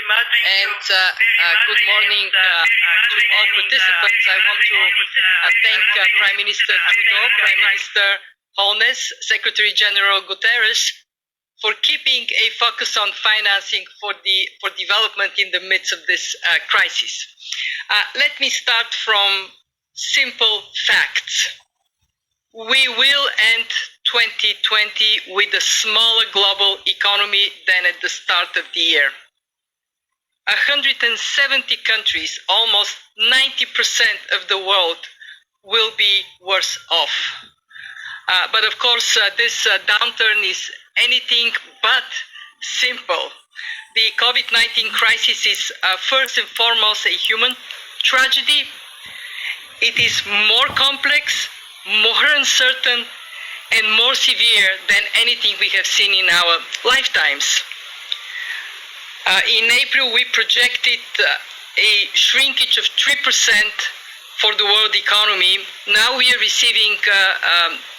and good morning to all participants. I want to thank Prime Minister Trudeau, Prime Minister Holness, Secretary General Guterres for keeping a focus on financing for development in the midst of this crisis. Let me start from simple facts. We will end 2020 with a smaller global economy than at the start of the year. 170 countries, almost 90% of the world, will be worse off. But of course, this downturn is anything but simple. The COVID-19 crisis is first and foremost a human tragedy. It is more complex, more uncertain, and more severe than anything we have seen in our lifetimes. In April, we projected a shrinkage of 3% for the world economy. Now we are receiving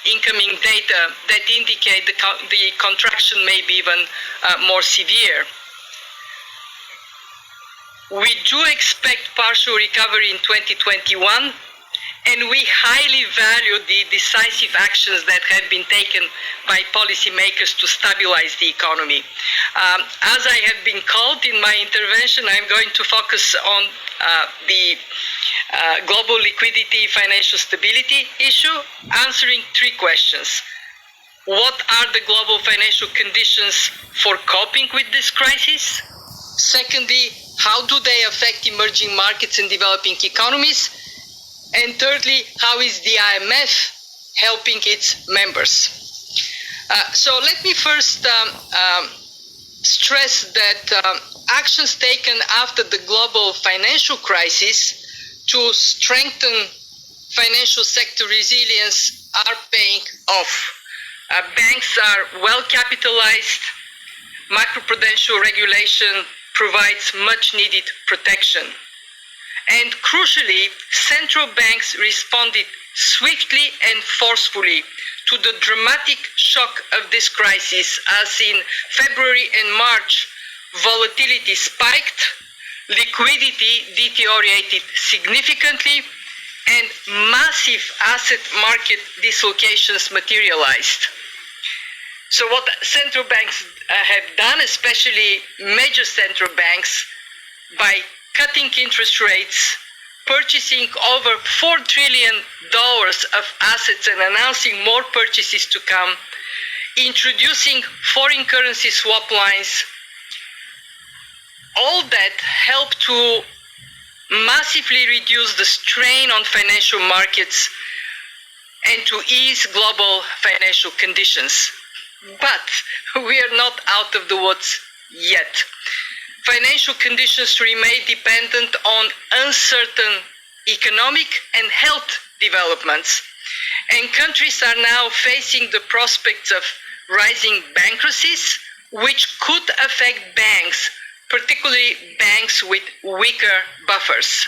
incoming data that indicate the contraction may be even more severe. We do expect partial recovery in 2021, and we highly value the decisive actions that have been taken by policymakers to stabilize the economy. As I have been called in my intervention, I'm going to focus on the global liquidity, financial stability issue, answering three questions. What are the global financial conditions for coping with this crisis? Secondly, how do they affect emerging markets and developing economies? And thirdly, how is the IMF helping its members? So let me first stress that actions taken after the global financial crisis to strengthen financial sector resilience are paying off. Banks are well capitalized. Macroprudential regulation provides much needed protection. And crucially, central banks responded swiftly and forcefully to the dramatic shock of this crisis, as in February and March, volatility spiked, liquidity deteriorated significantly, and massive asset market dislocations materialized. So what central banks have done, especially major central banks, by cutting interest rates, purchasing over $4 trillion of assets and announcing more purchases to come, introducing foreign currency swap lines, all that helped to massively reduce the strain on financial markets and to ease global financial conditions. But we are not out of the woods yet. Financial conditions remain dependent on uncertain economic and health developments, and countries are now facing the prospects of rising bankruptcies, which could affect banks, particularly banks with weaker buffers.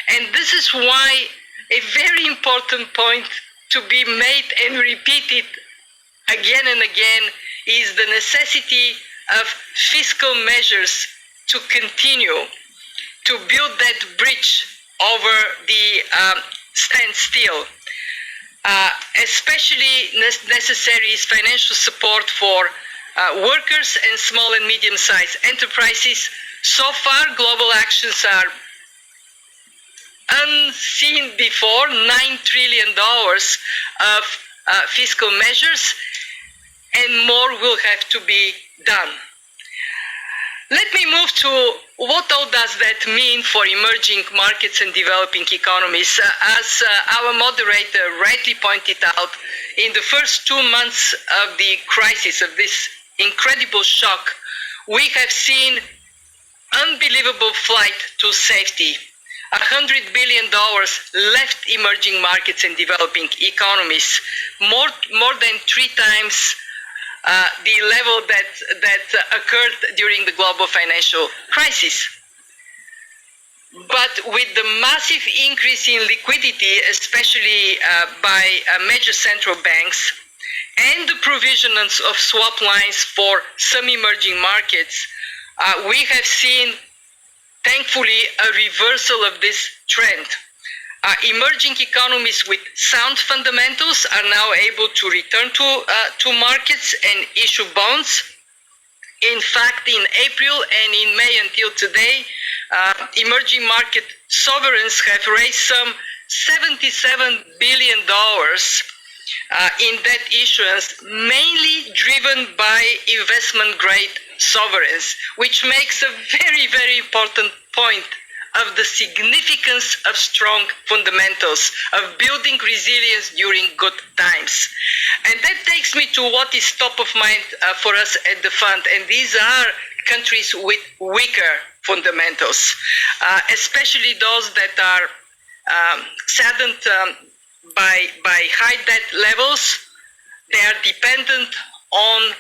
And this is why a very important point to be made and repeated again and again is the necessity of fiscal measures to continue to build that bridge over the standstill. Especially necessary is financial support for workers and small and medium-sized enterprises. So far, global actions are unseen before, $9 trillion of fiscal measures, and more will have to be done. Let me move to what all does that mean for emerging markets and developing economies. As our moderator rightly pointed out, in the first 2 months of the crisis, of this incredible shock, we have seen unbelievable flight to safety. $100 billion left emerging markets and developing economies, more than 3 times the level that occurred during the global financial crisis. But with the massive increase in liquidity, especially by major central banks, and the provision of swap lines for some emerging markets, we have seen thankfully a reversal of this trend. Emerging economies with sound fundamentals are now able to return to markets and issue bonds. In fact, in April and in May until today, emerging market sovereigns have raised some $77 billion in debt issuance, mainly driven by investment-grade sovereigns, which makes a very, very important point of the significance of strong fundamentals, of building resilience during good times. And that takes me to what is top of mind for us at the fund, and these are countries with weaker fundamentals, especially those that are saddened by high debt levels. They are dependent on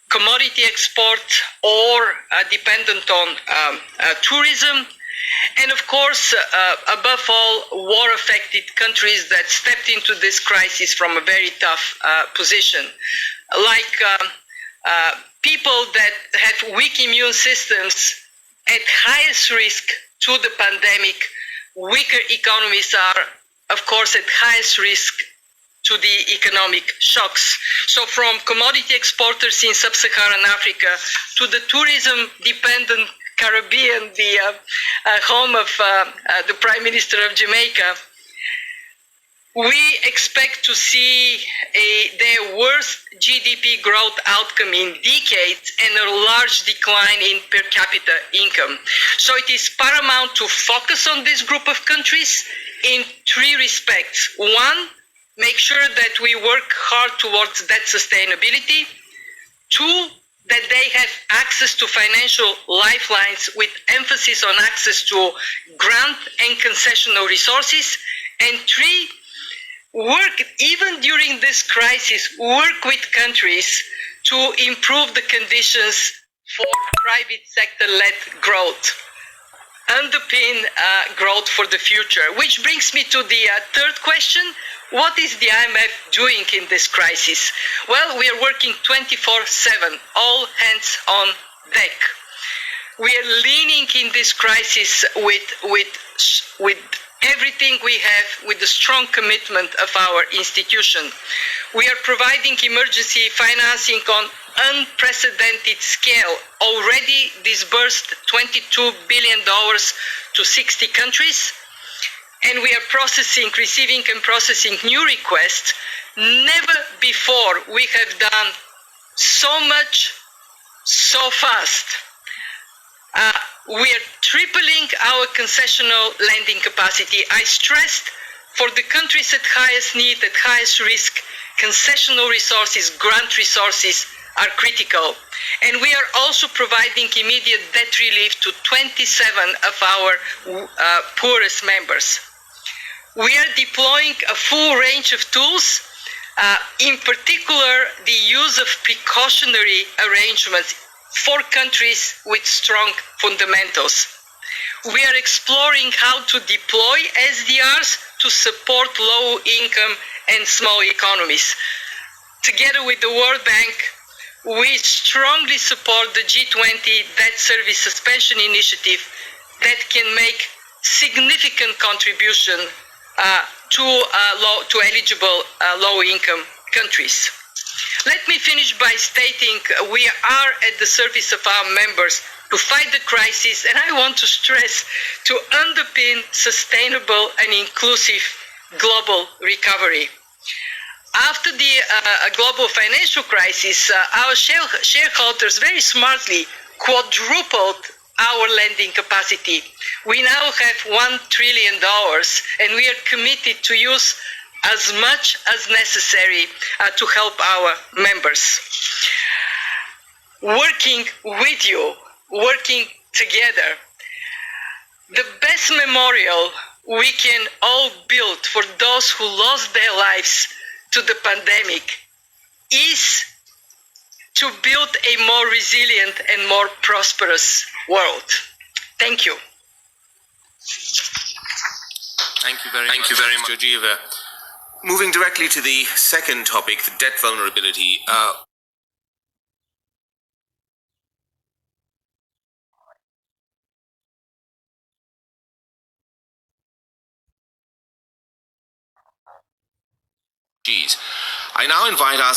commodity export or dependent on tourism. And of course, above all, war-affected countries that stepped into this crisis from a very tough position, like people that have weak immune systems at highest risk to the pandemic. Weaker economies are, of course, at highest risk to the economic shocks. So from commodity exporters in sub-Saharan Africa to the tourism-dependent Caribbean, the home of the Prime Minister of Jamaica, we expect to see their worst GDP growth outcome in decades and a large decline in per capita income. So it is paramount to focus on this group of countries in three respects. One, make sure that we work hard towards debt sustainability. Two, that they have access to financial lifelines with emphasis on access to grant and concessional resources. And three, work, even during this crisis, work with countries to improve the conditions for private sector-led growth, underpin growth for the future. Which brings me to the third question. What is the IMF doing in this crisis? Well, we are working 24/7, all hands on deck. We are leaning in this crisis with everything we have, with the strong commitment of our institution. We are providing emergency financing on unprecedented scale, already disbursed $22 billion to 60 countries. And we are receiving and processing new requests. Never before we have done so much, so fast. We are tripling our concessional lending capacity. I stressed, for the countries at highest need, at highest risk, concessional resources, grant resources are critical. And we are also providing immediate debt relief to 27 of our poorest members. We are deploying a full range of tools, in particular the use of precautionary arrangements for countries with strong fundamentals. We are exploring how to deploy SDRs to support low-income and small economies. Together with the World Bank, we strongly support the G20 debt service suspension initiative that can make significant contribution to eligible low-income countries. Let me finish by stating we are at the service of our members to fight the crisis, and I want to stress to underpin sustainable and inclusive global recovery. After the global financial crisis, our shareholders very smartly quadrupled our lending capacity. We now have $1 trillion, and we are committed to use as much as necessary to help our members. Working with you, working together, the best memorial we can all build for those who lost their lives to the pandemic is to build a more resilient and more prosperous world. Thank you. Thank you very much, Georgieva. Moving directly to the second topic, the debt vulnerability. I now invite our